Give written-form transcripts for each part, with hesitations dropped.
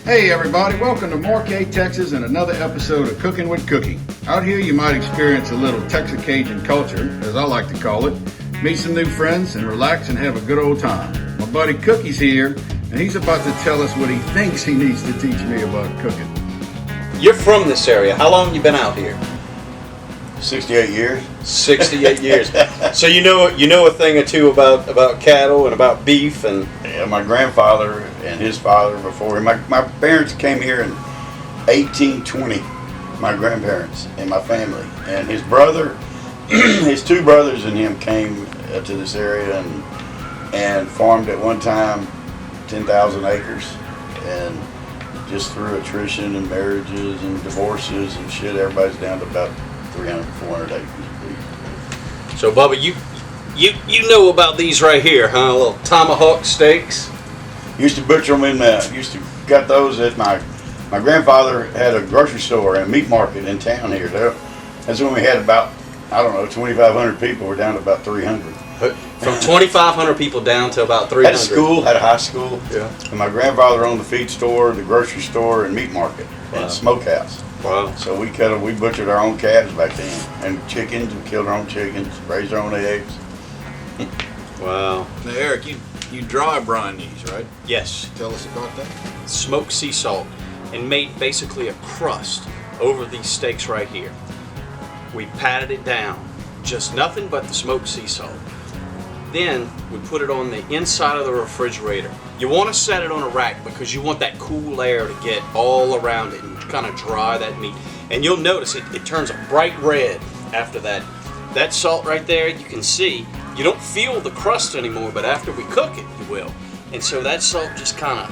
Hey everybody, welcome to Marquez, Texas and another episode of Cooking with Cookie. Out here you might experience a little Texas-Cajun culture, as I like to call it, meet some new friends and relax and have a good old time. My buddy Cookie's here and he's about to tell us what he thinks he needs to teach me about cooking. You're from this area. How long have you been out here? 68 years. 68 years. So you know a thing or two about cattle and about beef and... Yeah, my grandfather and his father before him. My parents came here in 1820, my grandparents and my family. And his brother, his two brothers and him came to this area and farmed at one time 10,000 acres. And just through attrition and marriages and divorces and shit, everybody's down to about 300, 400 acres of beef. So Bubba, you know about these right here, huh? Little tomahawk steaks. Used to butcher them used to got those at my grandfather had a grocery store and a meat market in town here. That's when we had about, I don't know, 2,500 people. We're down to about 300. From 2,500 people down to about 300. Had a school, had a high school. Yeah. And my grandfather owned the feed store, the grocery store, and meat market, and a smokehouse. Wow. So we butchered our own calves back then, and chickens, and killed our own chickens, raised our own eggs. Wow. Now Eric, you dry brine these, right? Yes. Tell us about that. Smoked sea salt and made basically a crust over these steaks right here. We patted it down, just nothing but the smoked sea salt. Then we put it on the inside of the refrigerator. You want to set it on a rack because you want that cool air to get all around it and kind of dry that meat. And you'll notice it turns a bright red after that. That salt right there, you can see, you don't feel the crust anymore, but after we cook it, you will. And so that salt just kind of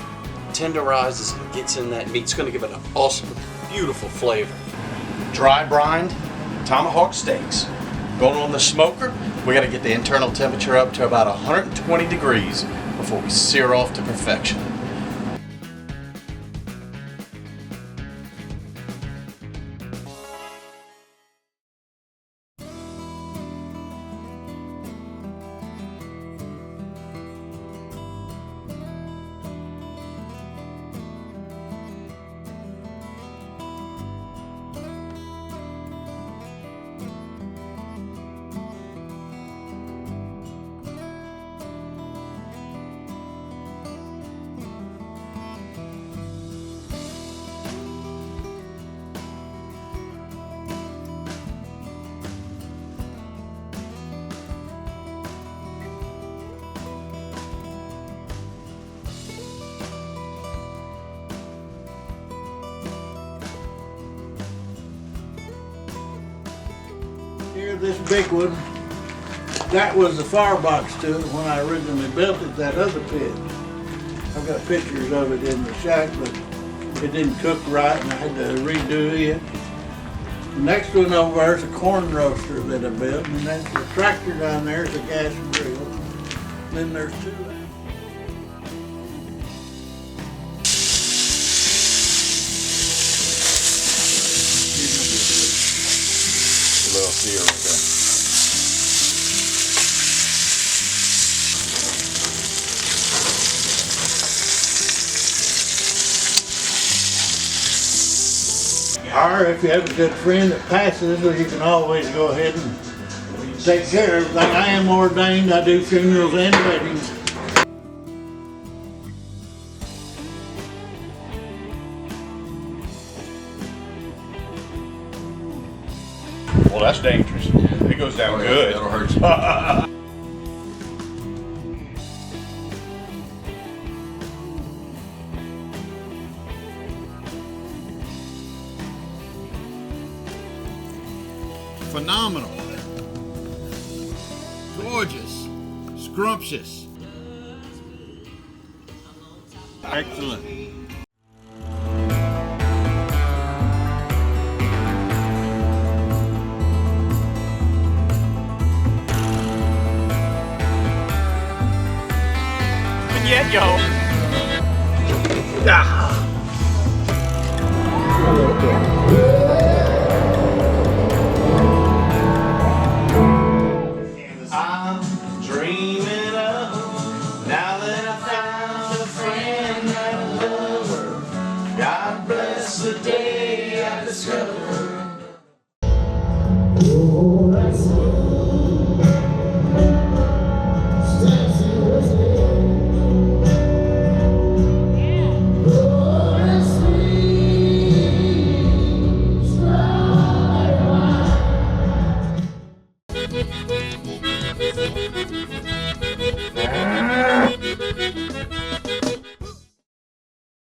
tenderizes and gets in that meat. It's going to give it an awesome, beautiful flavor. Dry brined tomahawk steaks. Going on the smoker, we got to get the internal temperature up to about 120 degrees before we sear off to perfection. Here, this big one, that was the firebox to it when I originally built it, that other pit. I've got pictures of it in the shack, but it didn't cook right and I had to redo it. The next one over there is a corn roaster that I built, and that's the tractor down there is a gas grill. Then there's two. Little sear right there. Or if you have a good friend that passes, you can always go ahead and take care of everything. I am ordained, I do funerals and weddings. Well, that's dangerous. It goes down good. That'll hurt you. Phenomenal. Gorgeous. Scrumptious. Excellent. Yeah, yo.